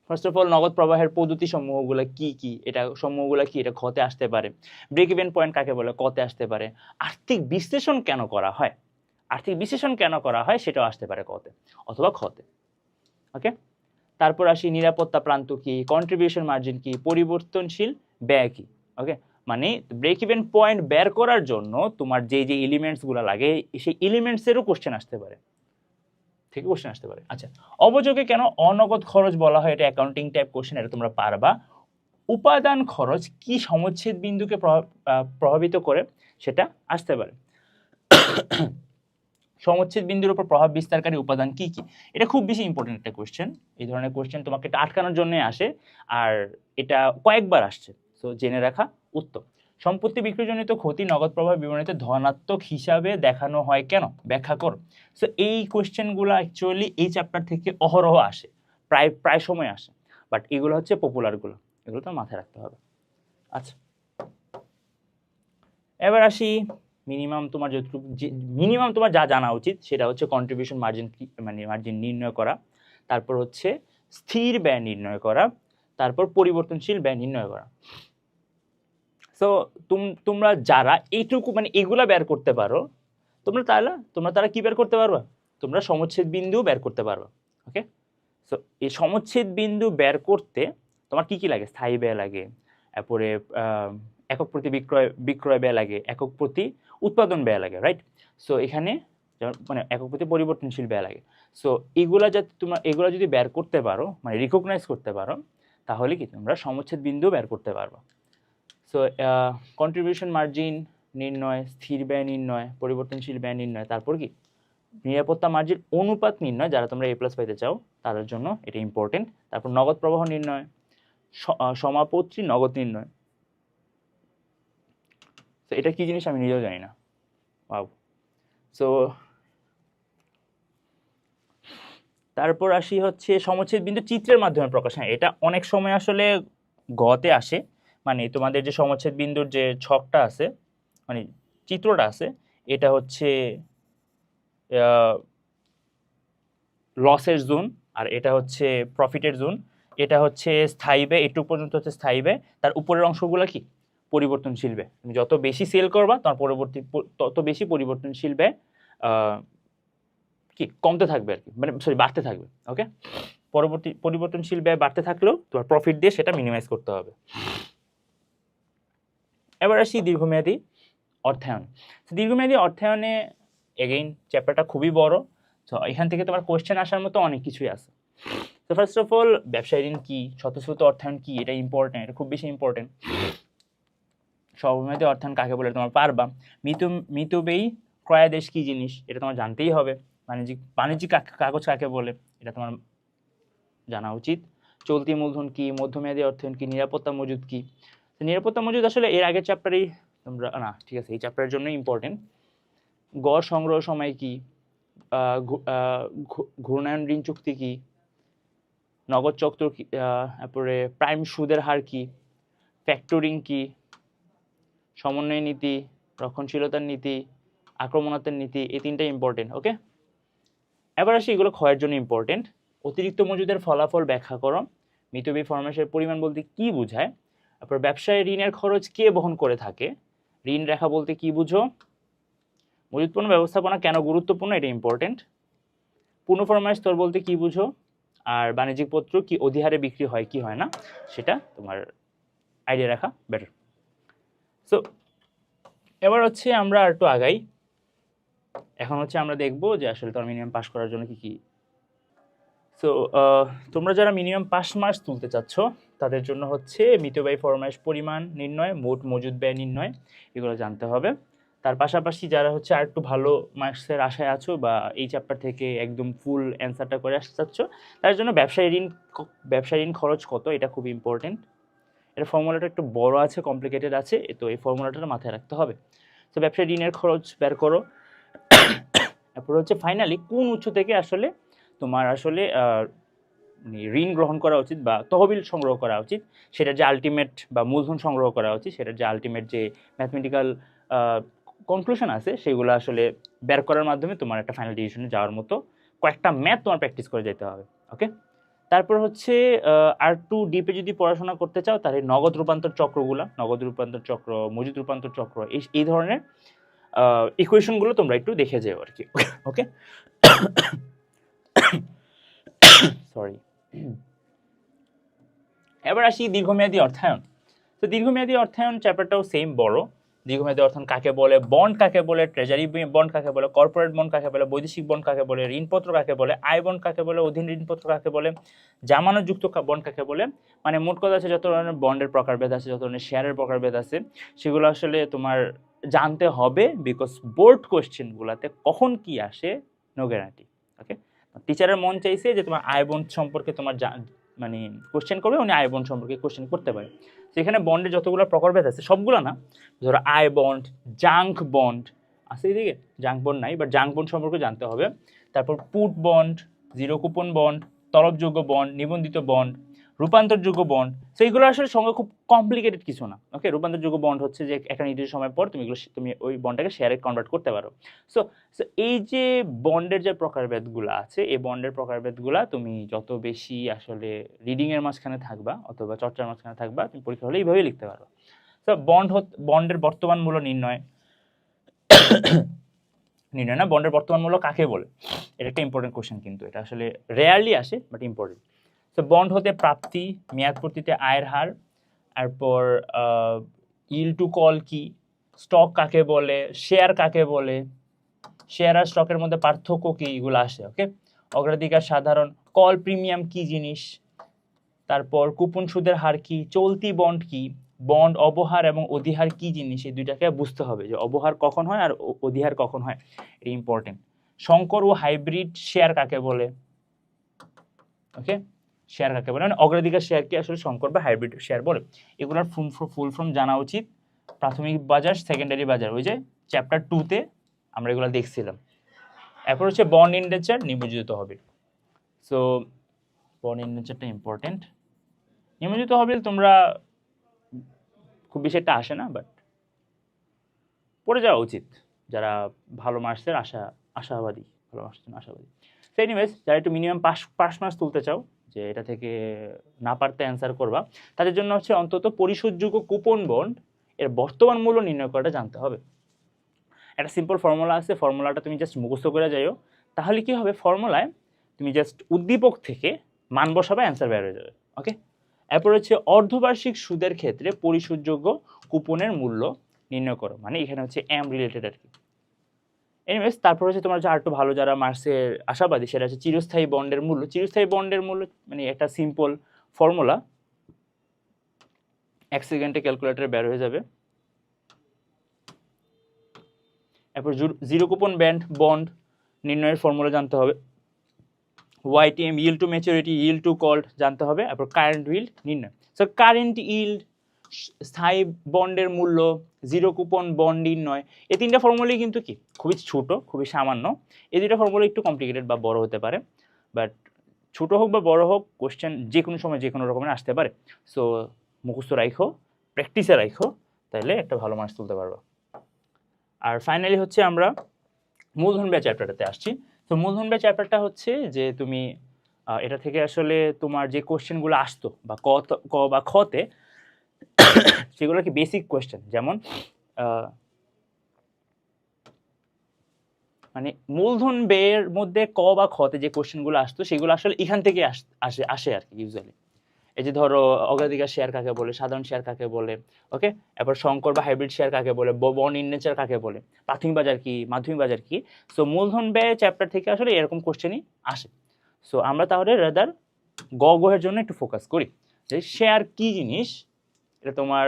ফার্স্ট অফ অল নগদ প্রবাহের পদ্ধতি সমূহগুলো কি কি, এটা সমূহগুলো কি, এটা খতে আসতে পারে। ব্রেক ইভেন পয়েন্ট কাকে বলে, কতে আসতে পারে। আর্থিক বিশ্লেষণ কেন করা হয়, সেটাও আসতে পারে কতে অথবা খতে। ওকে, তারপর আসি নিরাপত্তা প্রান্ত কি, কন্ট্রিবিউশন মার্জিন কি, পরিবর্তনশীল ব্যয় কি। ওকে, মানে ব্রেক ইভেন পয়েন্ট বের করার জন্য তোমার যে এলিমেন্টসগুলো লাগে, সেই এলিমেন্টসেরও কোশ্চেন আসতে পারে, আচ্ছা, অবযোগে কেন অনগদ খরচ বলা হয়, এটা অ্যাকাউন্টিং টাইপ কোশ্চেন, এটা তোমরা পারবা। উপাদান খরচ কি সমচ্ছেদ বিন্দুকে প্রভাবিত করে, সেটা আসতে পারে। সমচ্ছেদ বিন্দুর উপর প্রভাব বিস্তারকারী উপাদান কি কি, এটা খুব বেশি ইম্পর্টেন্ট একটা কোশ্চেন। এই ধরনের কোশ্চেন তোমাকে এটা আটকানোর জন্য আসে, আর এটা কয়েকবার আসছে, সো জেনে রাখা উত্তম। সম্পত্তি বিক্রিজনিত ক্ষতি নগদ প্রভাব বিবরণীতে ধনাত্মক হিসাবে দেখানো হয় কেন, ব্যাখ্যা করো। সো এই কোশ্চেনগুলো অ্যাকচুয়ালি এই চ্যাপ্টার থেকে অহরহ আসে, প্রায় সময় আসে, বাট এগুলো হচ্ছে পপুলারগুলো, এগুলো তো মাথায় রাখতে হবে। আচ্ছা, এবার আসি মিনিমাম তোমার যা জানা উচিত সেটা হচ্ছে কন্ট্রিবিউশন মার্জিন, মানে মার্জিন নির্ণয় করা, তারপর হচ্ছে স্থির ব্যয় নির্ণয় করা, তারপর পরিবর্তনশীল ব্যয় নির্ণয় করা। সো তোমরা যারা এইটুকু মানে এগুলা বের করতে পারো, তারা কি বের করতে পারবা, তোমরা সমচ্ছেদ বিন্দু বের করতে পারবা। ওকে, সো এই সমচ্ছেদ বিন্দু বের করতে তোমার কি কি লাগে, স্থায়ী ব্যয় লাগে, তারপরে একক প্রতি বিক্রয় ব্যয় লাগে, একক প্রতি উৎপাদন ব্যয় লাগে, রাইট। সো এখানে মানে একক প্রতি পরিবর্তনশীল ব্যয় লাগে। সো এগুলা যদি বের করতে পারো, মানে রিকগনাইজ করতে পারো, তাহলে কি তোমরা সমচ্ছেদ বিন্দু বের করতে পারবা। সো কন্ট্রিবিউশন মার্জিন নির্ণয়, স্থির ব্যয় নির্ণয়, পরিবর্তনশীল ব্যয় নির্ণয়, তারপর কি নিরাপত্তা মার্জিন অনুপাত নির্ণয়, যারা তোমরা A+ পাইতে চাও তাদের জন্য এটা ইম্পর্টেন্ট। তারপর নগদ প্রবাহ নির্ণয়, সমাপত্তি নগদ নির্ণয়। তো এটা কি জিনিস আমি নিজেও জানি না। ওয়াও। সো তারপর আসি হচ্ছে সমচ্ছেদ বিন্দু চিত্রের মাধ্যমে প্রকাশ। হ্যাঁ, এটা অনেক সময় আসলে গতে আসে, মানে তোমাদের যে সমচ্ছেদ বিন্দুর যে ছকটা আছে, মানে চিত্রটা আছে, এটা হচ্ছে লসের জোন আর এটা হচ্ছে প্রফিটের জোন। এটা হচ্ছে স্থায়ী ব্যয়, এটুকু পর্যন্ত হচ্ছে স্থায়ী ব্যয়, তার উপরের অংশগুলো কি পরিবর্তনশীল ব্যয়। তুমি যত বেশি সেল করবা তোমার তত বেশি পরিবর্তনশীল ব্যয় কি কমতে থাকবে আর কি, মানে সরি বাড়তে থাকবে। ওকে, পরিবর্তনশীল ব্যয় বাড়তে থাকলেও তোমার প্রফিট দিয়ে সেটা মিনিমাইজ করতে হবে। এবার আসি দীর্ঘমেয়াদী অর্থায়ন। দীর্ঘমেয়াদী অর্থায়নে এগেইন চ্যাপ্টারটা খুবই বড়, তো এখান থেকে তোমার কোয়েশ্চেন আসার মতো অনেক কিছুই আছে। তো ফার্স্ট অফ অল ব্যবসায় ঋণ কি, স্বতঃস্ফূর্ত অর্থায়ন কি, এটা ইম্পর্টেন্ট, এটা খুব বেশি ইম্পর্টেন্ট। স্বল্পমেয়াদী অর্থায়ন কাকে বলে তোমার পারবা। মিতব্যয়ী ক্রয়াদেশ কি জিনিস এটা তোমার জানতেই হবে। বাণিজ্যিক কাগজ কাকে বলে এটা তোমার জানা উচিত। চলতি মূলধন কি, মধ্যমেয়াদী অর্থায়ন কি, নিরাপত্তা মজুদ কি। নিরাপত্তা মজুদ আসলে এর আগের চ্যাপ্টারেই তোমরা না, ঠিক আছে, এই চ্যাপ্টারের জন্যই ইম্পর্টেন্ট। গড় সংগ্রহ সময় কি, ঘূর্ণায়ন ঋণ চুক্তি কি, নগদ চক্র কি, তারপরে প্রাইম সুদের হার কি, ফ্যাক্টরিং কি, সমন্বয় নীতি, রক্ষণশীলতার নীতি, আক্রমণাত্মক নীতি, এই তিনটাই ইম্পর্টেন্ট। ওকে, এবার আসি এগুলো ক্ষয়ের জন্য ইম্পর্টেন্ট। অতিরিক্ত মজুদের ফলাফল ব্যাখ্যা করো। মিতব্যয়ী ফরমাসের পরিমাণ বলতে কি বোঝায়। তারপর ব্যবসায় ঋণের খরচ কে বহন করে থাকে। ঋণ রেখা বলতে কি বুঝো। মজুত পণ্য ব্যবস্থাপনা কেন গুরুত্বপূর্ণ, এটা ইম্পর্টেন্ট। পূর্ণ ফরমাস স্তর বলতে কি বুঝো। আর বাণিজ্যিক পত্র কি অধিহারে বিক্রি হয় কি হয় না, সেটা তোমার আইডিয়া রাখা বেটার। সো এবার হচ্ছে আমরা একটু আগাই। এখন হচ্ছে আমরা দেখব যে আসলে তোমার মিনিমাম পাস করার জন্য কি কি। সো তোমরা যারা মিনিমাম পাস মার্কস তুলতে চাচ্ছ তাদের জন্য হচ্ছে মিতব্যয়ী ফরমাস পরিমাণ নির্ণয়, মোট মজুদ ব্যয় নির্ণয়, এগুলো জানতে হবে। তার পাশাপাশি যারা হচ্ছে আর একটু ভালো মার্কসের আশায় আছো বা এই চ্যাপ্টার থেকে একদম ফুল অ্যান্সারটা করে আসতে চাচ্ছ, তার জন্য ব্যবসায় ঋণ খরচ কত, এটা খুব ইম্পর্টেন্ট। এর ফর্মুলাটা একটু বড় আছে, কমপ্লিকেটেড আছে, তো এই ফর্মুলাটা মাথায় রাখতে হবে। তো ব্যবসায় ঋণের খরচ বের করো। তারপর হচ্ছে ফাইনালি কোন উৎস থেকে আসলে তোমার আসলে ঋণ গ্রহণ করা উচিত বা তহবিল সংগ্রহ করা উচিত, সেটার যে আলটিমেট বা মূলধন সংগ্রহ করা উচিত, সেটার যে আলটিমেট যে ম্যাথমেটিক্যাল কনক্লুশন আছে, সেগুলো আসলে বের করার মাধ্যমে তোমার একটা ফাইনাল ডিসিশনে যাওয়ার মতো কয়েকটা ম্যাথ তোমার প্র্যাকটিস করে যেতে হবে। ওকে, তারপর হচ্ছে আর একটু ডিপে যদি পড়াশোনা করতে চাও তাহলে নগদ রূপান্তর চক্রগুলো, নগদ রূপান্তর চক্র, মজুদ রূপান্তর চক্র, এই ধরনের ইকুয়েশনগুলো তোমরা একটু দেখে যেও আর কি। ওকে, সরি। এবার আসি দীর্ঘমেয়াদী অর্থায়ন। তো দীর্ঘমেয়াদী অর্থায়ন চ্যাপ্টারটাও সেম বড়। দীর্ঘমেয়াদী অর্থায়ন কাকে বলে, বন্ড কাকে বলে, ট্রেজারি বন্ড কাকে বলে, কর্পোরেট বন্ড কাকে বলে, বৈদেশিক বন্ড কাকে বলে, ঋণপত্র কাকে বলে, আয় বন্ড কাকে বলে, অধীন ঋণপত্র কাকে বলে, জামানতযুক্ত বন্ড কাকে বলে। মানে মোট কথা আছে যত ধরনের বন্ডের প্রকারভেদ আছে, যত ধরনের শেয়ারের প্রকারভেদ আছে, সেগুলো আসলে তোমার জানতে হবে, বিকজ বোর্ড কোয়েশ্চেনগুলোতে কখন কি আসে নো গ্যারান্টি। ওকে, টিচারের মন চাইছে যে তোমার আয় বন্ড সম্পর্কে তোমার মানে কোশ্চেন করবে, উনি আয় বন্ড সম্পর্কে কোশ্চেন করতে পারে। সেখানে বন্ডের যতগুলো প্রকারভেদ আছে সবগুলো না, ধরো আয় বন্ড, জাঙ্ক বন্ড আছে, এদিকে জাঙ্ক বন্ড নাই, বাট জাঙ্ক বন্ড সম্পর্কে জানতে হবে। তারপর put bond, zero coupon bond, তলবযোগ্য বন্ড, নিবন্ধিত বন্ড, রূপান্তরযোগ্য বন্ড। তো এইগুলো আসলে সঙ্গে খুব কমপ্লিকেটেড কিছু না। ওকে, রূপান্তরযোগ্য বন্ড হচ্ছে যে একটা নির্দিষ্ট সময় পর তুমি ওই বন্ডটাকে শেয়ারে কনভার্ট করতে পারো। সো এই যে বন্ডের যে প্রকারভেদগুলো আছে, এই বন্ডের প্রকারভেদগুলো তুমি যত বেশি আসলে রিডিংয়ের মাঝখানে থাকবা অথবা চর্চার মাঝখানে থাকবা, তুমি পরীক্ষা হলে এইভাবেই লিখতে পারবা। তো বন্ডের বর্তমান মূল্য নির্ণয় না, বন্ডের বর্তমান মূল্য কাকে বলে, এটা একটা ইম্পর্টেন্ট কোশ্চেন, কিন্তু এটা আসলে রেয়ারলি আসে বাট ইম্পর্টেন্ট। তো বন্ড হতে প্রাপ্তি, মেয়াদপূর্তিতে আয়ের হার, তারপর ইল টু কল কি, স্টক কাকে বলে, শেয়ার কাকে বলে, শেয়ার আর স্টকের মধ্যে পার্থক্য কি, এগুলো আসে। ওকে, অগ্রাধিকার সাধারণ, কল প্রিমিয়াম কি জিনিস, তারপর কুপন সুদের হার কি, চলতি বন্ড কি, বন্ড অবহার এবং অধিহার কি জিনিস, এই দুইটাকে বুঝতে হবে যে অবহার কখন হয় আর অধিহার কখন হয়, এটা ইম্পর্টেন্ট। সংকর ও হাইব্রিড শেয়ার কাকে বলে, ওকে, শেয়ার কাকে বলে, মানে অগ্রাধিকার শেয়ার কি আসলে সংকর বা হাইব্রিড শেয়ার বলে, এগুলোর ফুল ফর্ম জানা উচিত। প্রাথমিক বাজার, সেকেন্ডারি বাজার, ওই যে চ্যাপ্টার 2-তে আমরা এগুলো দেখছিলাম। এরপর হচ্ছে বন্ড ইন্ডেঞ্চার, নিমজ্জিত তহবিল। সো বন্ড ইন্ডেঞ্চারটা ইম্পর্টেন্ট। নিমজ্জিত তহবিল তোমরা খুব বেশি একটা আসে না, বাট পড়ে যাওয়া উচিত যারা ভালো মার্কসের আশাবাদী, ভালো মার্কসের আশাবাদী। সো এনিওয়েজ, যারা একটু মিনিমাম পাস মার্কস তুলতে চাও, যে এটা থেকে না পারতে অ্যান্সার করবা, তাদের জন্য হচ্ছে অন্তত পরিশোধযোগ্য কুপন বন্ড এর বর্তমান মূল্য নির্ণয় করাটা জানতে হবে। একটা সিম্পল ফর্মুলা আছে, ফর্মুলাটা তুমি জাস্ট মুখস্থ করে যাইও, তাহলে কি হবে, ফর্মুলায় তুমি জাস্ট উদ্দীপক থেকে মান বসাবে, অ্যান্সার বের হয়ে যাবে। ওকে, এরপর হচ্ছে অর্ধবার্ষিক সুদের ক্ষেত্রে পরিশোধযোগ্য কুপনের মূল্য নির্ণয় করো, মানে এখানে হচ্ছে এম রিলেটেড আর কি। এনিওয়েজ, তারপর হচ্ছে তোমার যা একটু ভালো যারা মার্কসের আশাবাদী, সেটা হচ্ছে চিরস্থায়ী বন্ডের মূল্য। চিরস্থায়ী বন্ডের মূল্য মানে একটা সিম্পল ফর্মুলা, 1 সেকেন্ডে ক্যালকুলেটরে বের হয়ে যাবে। এরপর জিরো কুপন বন্ড নির্ণয়ের ফর্মুলা জানতে হবে। YTM, yield to maturity, yield to call জানতে হবে। এরপর কারেন্ট yield নির্ণয়। সো কারেন্ট yield, স্থায়ী বন্ডের মূল্য, জিরো কুপন বন্ড নির্ণয়, এই তিনটা ফর্মুলাই কিন্তু কি খুবই ছোট, খুবই সামান্য। এই দুইটা ফর্মুলা একটু কমপ্লিকেটেড বা বড় হতে পারে, বাট ছোট হোক বা বড় হোক, কোশ্চেন যে কোনো সময় যে কোনো রকমের আসতে পারে। সো মুখস্থ রাখো, প্র্যাকটিসে রাখো, তাহলে একটা ভালো মার্কস তুলতে পারবো। আর ফাইনালি হচ্ছে আমরা মূলধন ব্যয় চ্যাপ্টারটাতে আসছি। তো মূলধন ব্যয় চ্যাপ্টারটা হচ্ছে যে তুমি এটা থেকে আসলে তোমার যে কোশ্চেনগুলো আসতো বা ক বা খতে, সেগুলো কি বেসিক কোয়েশ্চেন, যেমন মানে মূলধন ব্যয়ের মধ্যে ক বা খতে যে কোশ্চেনগুলো আসতো, সেগুলো আসলে এখান থেকে আসে আর কি ইউজুয়ালি। এই যে ধরো অগ্রাধিকার শেয়ার কাকে বলে, সাধারণ শেয়ার কাকে বলে, ওকে, এরপর সংকর বা হাইব্রিড শেয়ার কাকে বলে, বন্ড ইন্ডেঞ্চার কাকে বলে, প্রাথমিক বাজার কি, মাধ্যমিক বাজার কি। সো মূলধন ব্যয় চ্যাপ্টার থেকে আসলে এরকম কোশ্চেনই আসে। সো আমরা তাহলে রাদার গয়ের জন্য একটু ফোকাস করি, যে শেয়ার কি জিনিস, এটা তোমার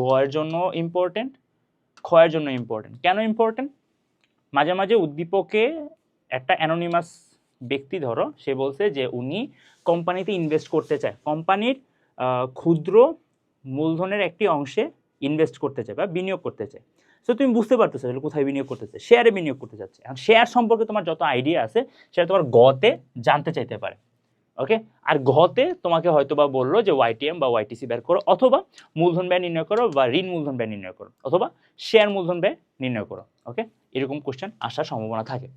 গয়ের জন্য ইম্পর্টেন্ট, ক্ষয়ের জন্য ইম্পর্টেন্ট। কেন ইম্পর্টেন্ট? মাঝে মাঝে উদ্দীপকে একটা অ্যানোনিমাস ব্যক্তি ধরো, সে বলছে যে উনি কোম্পানিতে ইনভেস্ট করতে চায়, কোম্পানির ক্ষুদ্র মূলধনের একটি অংশে ইনভেস্ট করতে চায় বা বিনিয়োগ করতে চায়। সো তুমি বুঝতে পারতেছো কোথায় বিনিয়োগ করতে চায়, শেয়ারে বিনিয়োগ করতে চাচ্ছে। এখন শেয়ার সম্পর্কে তোমার যত আইডিয়া আছে সেটা তোমার গতে জানতে চাইতে পারে, ওকে। আর ঘতে তোমাকে হয়তো বা বললো যে YTM বা YTC বের করো, অথবা মূলধন ব্যয় নির্ণয় করো, বা ঋণ মূলধন ব্যয় নির্ণয় করো, অথবা শেয়ার মূলধন ব্যয় নির্ণয় করো, ওকে। এরকম কোশ্চেন আসার সম্ভাবনা থাকে।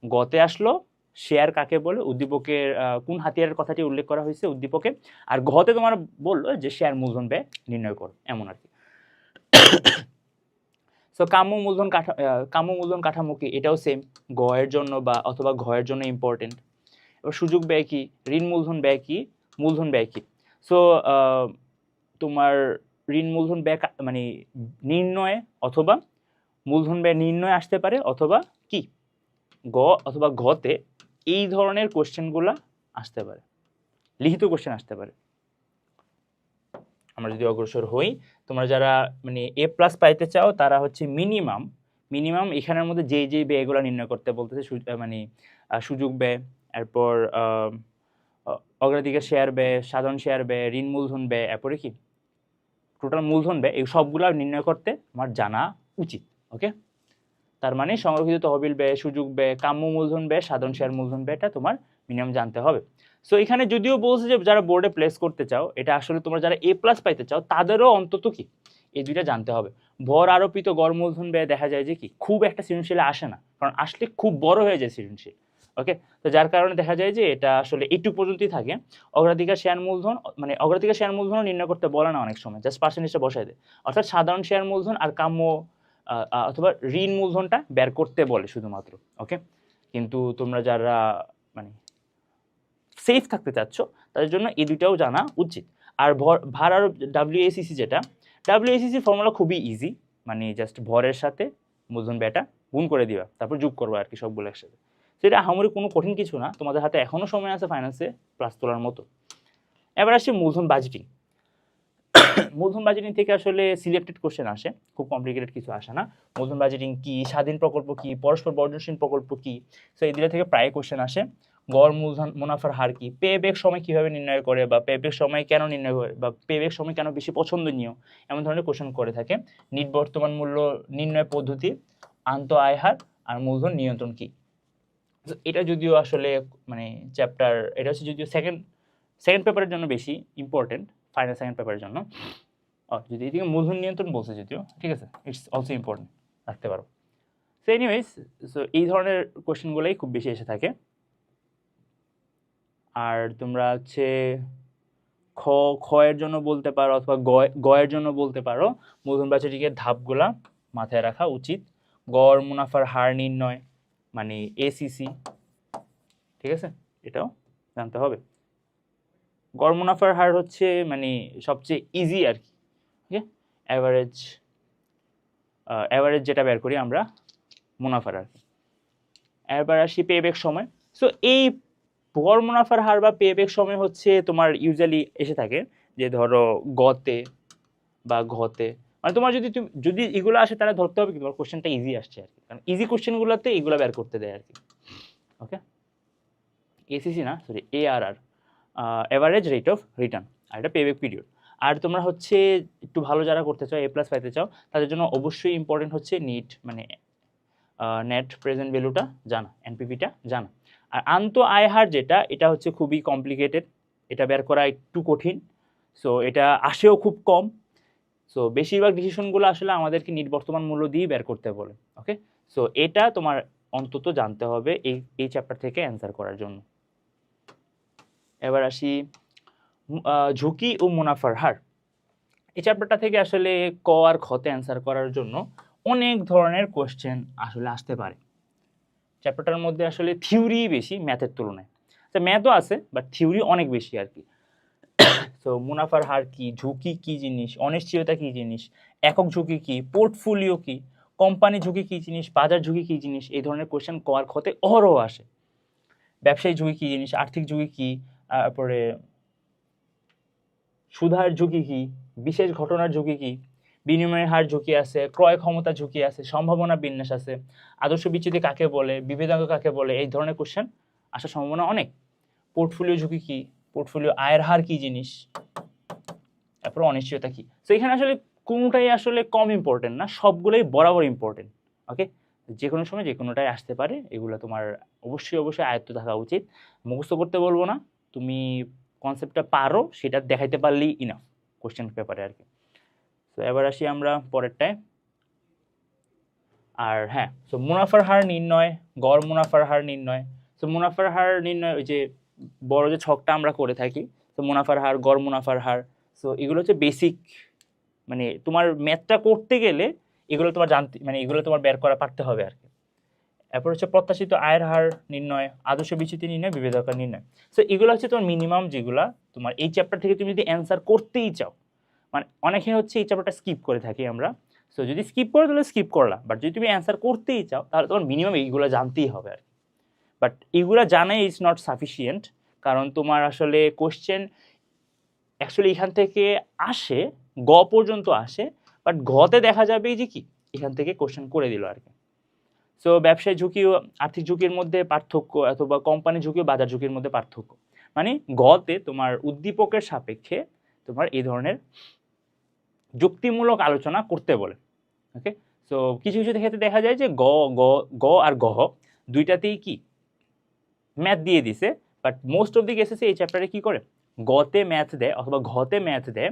গতে আসলো শেয়ার কাকে বলে, উদ্দীপকের কোন হাতিয়ারের কথাটি উল্লেখ করা হয়েছে উদ্দীপকে, আর ঘতে তোমার বললো যে শেয়ার মূলধন ব্যয় নির্ণয় করো, এমন আর কি। সো কাম্য মূলধন কাঠামো কি, এটাও সেম গয়ের জন্য বা অথবা ঘয়ের জন্য ইম্পর্টেন্ট। এবার সুযোগ ব্যয় কি, ঋণ মূলধন ব্যয় কি, মূলধন ব্যয় কি। সো তোমার ঋণ মূলধন ব্যয় মানে নির্ণয় অথবা মূলধন ব্যয় নির্ণয় আসতে পারে, অথবা কি গ অথবা ঘতে এই ধরনের কোশ্চেনগুলো আসতে পারে, লিখিত কোশ্চেন আসতে পারে। আমরা যদি অগ্রসর হই, তোমরা যারা মানে A+ পাইতে চাও, তারা হচ্ছে মিনিমাম এখানের মধ্যে যে ব্যয়গুলো নির্ণয় করতে বলতেছে, মানে সুযোগ ব্যয়, এরপর অগ্রাধিকার শেয়ার ব্যয়, সাধারণ শেয়ার ব্যয়, ঋণ মূলধন ব্যয়, এরপরে কি টোটাল মূলধন ব্যয়, এই সবগুলো নির্ণয় করতে আমার জানা উচিত, ওকে। তার মানে সংরক্ষিত তহবিল ব্যয়, সুযোগ ব্যয়, কাম্য মূলধন ব্যয়, সাধারণ শেয়ার মূলধন ব্যয়টা তোমার মিনিমাম জানতে হবে। সো এখানে যদিও বলছে যে যারা বোর্ডে প্লেস করতে চাও, এটা আসলে তোমরা যারা A+ পাইতে চাও তাদেরও অন্তত কি এই দুইটা জানতে হবে। ভর আরোপিত গড় মূলধন ব্যয় দেখা যায় যে কি খুব একটা সৃজনশীলে আসে না, কারণ আসলে খুব বড় হয়ে যায় সৃজনশীল, ওকে। তো যার কারণে দেখা যায় যে এটা আসলে এইটুকু পর্যন্তই থাকে। অগ্রাধিকার শেয়ার মূলধন, মানে অগ্রাধিকার শেয়ার মূলধন নির্ণয় করতে বলে না অনেক সময়, জাস্ট পার্সেন্টেজটা বসায় দেয়, অর্থাৎ সাধারণ শেয়ার মূলধন আর কাম্য অথবা ঋণ মূলধনটা বের করতে বলে শুধুমাত্র, ওকে। কিন্তু তোমরা যারা মানে সেফ থাকতে চাচ্ছ, তাদের জন্য এই দুইটাও জানা উচিত। আর ভার আর WACC, যেটা WACC ফর্মুলা খুবই ইজি, মানে জাস্ট ভরের সাথে মূলধন ব্যয়টা গুণ করে দিবা, তারপর যোগ করবো আর কি সবগুলো একসাথে। সেটা আহামরি কোনো কঠিন কিছু না, তোমাদের হাতে এখনো সময় আছে ফাইন্যান্সে প্লাস তোলার মতো। এবার আসি মূলধন বাজেটিং। মূলধন বাজেটিং থেকে আসলে সিলেক্টেড কোশ্চেন আসে, খুব কমপ্লিকেটেড কিছু আসে না। মূলধন বাজেটিং কি, স্বাধীন প্রকল্প কি, পরস্পর বর্জনশীল প্রকল্প কি, সো এই দুটো থেকে প্রায় কোশ্চেন আসে। গড় মূলধন মুনাফার হার কি, পে ব্যাক সময় কিভাবে নির্ণয় করে, বা পে ব্যাক সময় কেন নির্ণয় করে, বা পে ব্যাক সময় কেন বেশি পছন্দনীয়, এমন ধরনের কোশ্চেন করে থাকে। নিট বর্তমান মূল্য নির্ণয় পদ্ধতি, আন্ত আয় হার, আর মূলধন নিয়ন্ত্রণ কি। এটা যদিও আসলে মানে চ্যাপ্টার, এটা হচ্ছে যদিও সেকেন্ড পেপারের জন্য বেশি ইম্পর্টেন্ট, ফাইনাল সেকেন্ড পেপারের জন্য। যদি এদিকে মূলধন নিয়ন্ত্রণ বলছে যদিও, ঠিক আছে, ইটস অলসো ইম্পর্টেন্ট, রাখতে পারো। সো এনিওয়েজ, সো এই ধরনের কোশ্চেনগুলোই খুব বেশি এসে থাকে। আর তোমরা হচ্ছে খ খ এর জন্য বলতে পারো, অথবা গ এর জন্য বলতে পারো, মূলধন বাজেটিংয়ের ধাপগুলা মাথায় রাখা উচিত। গড় মুনাফার হার নির্ণয় মানে এসিসি, ঠিক আছে, এটাও জানতে হবে। গড় মুনাফার হার হচ্ছে মানে সবচেয়ে ইজি আর কি, ওকে। অ্যাভারেজ যেটা বের করি আমরা মুনাফার আর কি। এবার আসি পেব্যাক সময়। সো এই গড় মুনাফার হার বা পেব্যাক সময় হচ্ছে তোমার ইউজুয়ালি এসে থাকে যে ধরো গতে বা ঘতে, মানে তোমার যদি এগুলো আসে তাহলে ধরতে হবে কি তোমার কোশ্চেনটা ইজি আসছে আর কি, কারণ ইজি কোশ্চেনগুলোতে এগুলো বের করতে দেয় আর কি, ওকে। এসিসি না, sorry, ARR, average rate of return, আর এটা পেব্যাক পিরিয়ড। আর তোমরা হচ্ছে একটু ভালো যারা করতে চাও, A+ পাইতে চাও, তাদের জন্য অবশ্যই ইম্পর্টেন্ট হচ্ছে নিট মানে নেট প্রেজেন্ট ভ্যালুটা জানা, এনপিভিটা জানা। আর আন্ত আয় হার যেটা, এটা হচ্ছে খুবই কমপ্লিকেটেড, এটা বের করা একটু কঠিন। সো এটা আসেও খুব কম। সো বেশিরভাগ ডিসিশনগুলো আসলে আমাদেরকে নিট বর্তমান মূল্য দিয়ে বের করতে বলে, ওকে। সো এটা তোমার অন্তত জানতে হবে এই চ্যাপ্টার থেকে অ্যান্সার করার জন্য। এবার আসি ঝুঁকি ও মুনাফার হার। এই চ্যাপ্টারটা থেকে আসলে ক আর খতে অ্যান্সার করার জন্য অনেক ধরনের কোশ্চেন আসলে আসতে পারে। চ্যাপ্টারটার মধ্যে আসলে থিওরি বেশি ম্যাথের তুলনায়, তো ম্যাথও আছে বাট থিওরি অনেক বেশি আর কি। তো মুনাফার হার কি, ঝুঁকি কি জিনিস, অনিশ্চয়তা কি জিনিস, একক ঝুঁকি কি, পোর্টফোলিও কি, কোম্পানি ঝুঁকি কি জিনিস, বাজার ঝুঁকি কি জিনিস, এই ধরনের কোশ্চেন ক আর খতে অহরহ আসে। ব্যবসায়ী ঝুঁকি কি জিনিস, আর্থিক ঝুঁকি কি, তারপরে সুধার ঝুঁকি কি, বিশেষ ঘটনার ঝুঁকি কি, বিনিময়ের হার ঝুঁকি আছে, ক্রয় ক্ষমতা ঝুঁকি আছে, সম্ভাবনা বিন্যাস আছে, আদর্শ বিচ্যুতি কাকে বলে, বিভেদাঙ্ক কাকে বলে, এই ধরনের কোশ্চেন আসার সম্ভাবনা অনেক। পোর্টফোলিও ঝুঁকি কি, পোর্টফোলিও আয়ের হার কি জিনিস, তারপর অনিশ্চয়তা কি। তো এখানে আসলে কোনোটাই আসলে কম ইম্পর্টেন্ট না, সবগুলোই বরাবর ইম্পর্টেন্ট, ওকে। যে কোনো সময় যে কোনোটাই আসতে পারে, এগুলো তোমার অবশ্যই আয়ত্ত থাকা উচিত। মুখস্থ করতে বলবো না, তুমি কনসেপ্টটা পারো সেটা দেখাইতে পারলেই ইনাফ কোশ্চেন পেপারে আর কি। তো এবার আসি আমরা পরেরটায়। আর হ্যাঁ, সো মুনাফার হার নির্ণয়, গড় মুনাফার হার নির্ণয়। সো মুনাফার হার নির্ণয়, ওই যে বড় যে ছকটা আমরা করে থাকি, তো মুনাফার হার, গড় মুনাফার হার, সো এগুলো হচ্ছে বেসিক, মানে তোমার ম্যাথটা করতে গেলে এগুলো তোমার জানতে, মানে এগুলো তোমার বের করা পারতে হবে আর কি। এরপর হচ্ছে প্রত্যাশিত আয়ের হার নির্ণয়, আদর্শ বিচ্যুতি নির্ণয়, বিভেদকার নির্ণয়। সো এগুলো হচ্ছে তোমার মিনিমাম, যেগুলা তোমার এই চ্যাপ্টার থেকে তুমি যদি অ্যান্সার করতেই চাও, মানে অনেকে হচ্ছে এই চ্যাপ্টারটা স্কিপ করে থাকি আমরা। সো যদি স্কিপ করো তাহলে স্কিপ করলা, বাট যদি তুমি অ্যান্সার করতেই চাও তাহলে তোমার মিনিমাম এইগুলো জানতেই হবে আর কি। বাট এইগুলো জানাই ইজ নট সাফিসিয়েন্ট, কারণ তোমার আসলে কোশ্চেন অ্যাকচুয়ালি এখান থেকে আসে, গ পর্যন্ত আসে, বাট ঘতে দেখা যাবে যে কি এখান থেকে কোশ্চেন করে দিল আর কি। সো ব্যবসায় ঝুঁকি ও আর্থিক ঝুঁকির মধ্যে পার্থক্য, অথবা কোম্পানি ঝুঁকি ও বাজার ঝুঁকির মধ্যে পার্থক্য, মানে গতে তোমার উদ্দীপকের সাপেক্ষে তোমার এই ধরনের যুক্তিমূলক আলোচনা করতে বলে, ওকে। সো কিছু কিছু ক্ষেত্রে দেখা যায় যে গ গ গ আর গহ দুইটাতেই কি ম্যাথ দিয়ে দিছে, বাট মোস্ট অফ দি কেসেসে এই চ্যাপ্টারে কি করে, গতে ম্যাথ দেয় অথবা ঘতে ম্যাথ দেয়,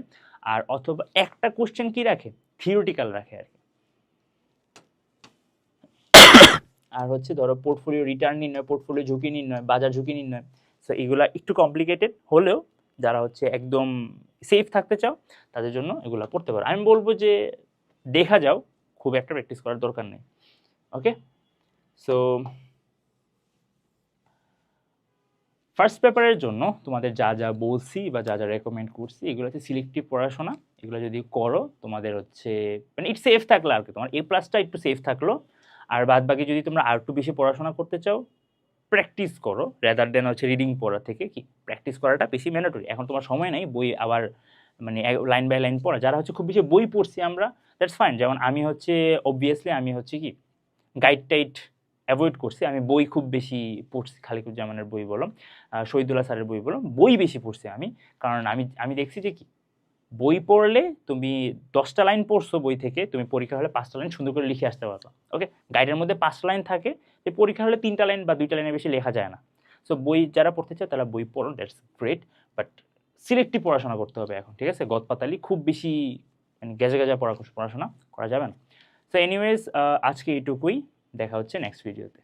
আর অথবা একটা কোশ্চেন কি রাখে, থিওরিটিক্যাল রাখে আর কি। আর হচ্ছে ধরো পোর্টফোলিও রিটার্ন নির্ণয়, পোর্টফোলিও ঝুঁকি নির্ণয়, বাজার ঝুঁকি নির্ণয়। সো এগুলা একটু কমপ্লিকেটেড হলেও যারা হচ্ছে একদম সেফ থাকতে চাও তাদের জন্য এগুলো পড়তে পারো। আমি বলবো যে দেখা যাও, খুব একটা প্র্যাকটিস করার দরকার নেই, ওকে। সো ফার্স্ট পেপারের জন্য তোমাদের যা যা বলছি বা যা যা রেকমেন্ড করছি, এগুলো হচ্ছে সিলেক্টিভ পড়াশোনা। এগুলো যদি করো তোমাদের হচ্ছে মানে ইট সেফ থাকলো আর কি, তোমার A+টা একটু সেফ থাকলো। আর বাদ বাকি যদি তোমরা আর একটু বেশি পড়াশোনা করতে চাও, প্র্যাকটিস করো রেদার দেন হচ্ছে রিডিং পড়া থেকে কি প্র্যাকটিস করাটা বেশি ম্যান্ডেটরি। এখন তোমার সময় নাই বই আবার মানে লাইন বাই লাইন পড়া। যারা হচ্ছে খুব বেশি বই পড়ছি আমরা, দ্যাটস ফাইন। যেমন আমি হচ্ছে অবভিয়াসলি আমি হচ্ছে কি গাইড টাইড অ্যাভয়েড করছি, আমি বই খুব বেশি পড়ছি, খালিকুজ্জামানের বই বলো, শহীদুল্লাহ স্যারের বই বলো, বই বেশি পড়ছি আমি। কারণ আমি দেখছি যে কি বই পড়লে তুমি 10টা লাইন পড়ছো বই থেকে, তুমি পরীক্ষা হলে 5টা লাইন সুন্দর করে লিখে আসতে পারবা। ওকে, গাইডের মধ্যে 5টা লাইন থাকে, যে পরীক্ষা হলে 3টা লাইন বা 2টা লাইনের বেশি লেখা যায় না। সো বই যারা পড়তে চায় তারা বই পড়ো, দ্যাটস গ্রেট, বাট সিলেক্টিভ পড়াশোনা করতে হবে এখন, ঠিক আছে? গদপাতালি খুব বেশি মানে গেজে গেজা পড়াশোনা করা যাবে না। সো এনিওয়েজ আজকে এইটুকুই, দেখা হচ্ছে নেক্সট ভিডিওতে।